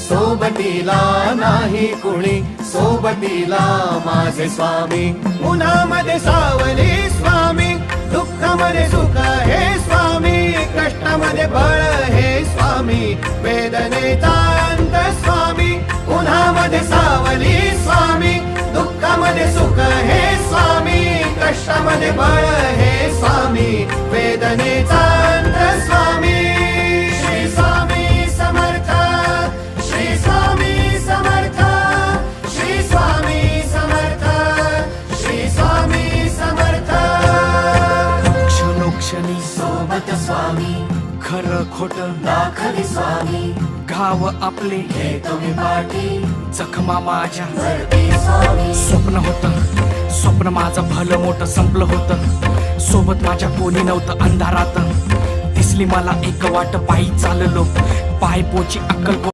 सोबतीला नाही कुणी, सोबतीला माझे स्वामी. उन्हामध्ये सावली स्वामी, दुःखामध्ये सुख हे स्वामी, कष्टामध्ये बळ हे स्वामी, वेदनेचा अंत स्वामी. उन्हामध्ये सावली स्वामी, दुःखामध्ये सुख हे स्वामी, कष्टामध्ये बळ हे स्वामी, वेदनेचा अंत स्वामी. श्री स्वामी समर्थ, श्री स्वामी समर्थ, श्री स्वामी समर्थ, श्री स्वामी समर्थ. क्षणोक्षणी सोबत स्वामी, खरं खोट दाखवी स्वामी, घाव आपले हे तुम्ही पाठी जखमा माझ्या भरती स्वामी. स्वप्न होतं, स्वप्न माझं भलं मोठं संपलं होतं. सोबत माझ्या कोणी नव्हतं अंधारात. दिसली मला एक वाट, पायी चाललो, पाय पोची अक्कल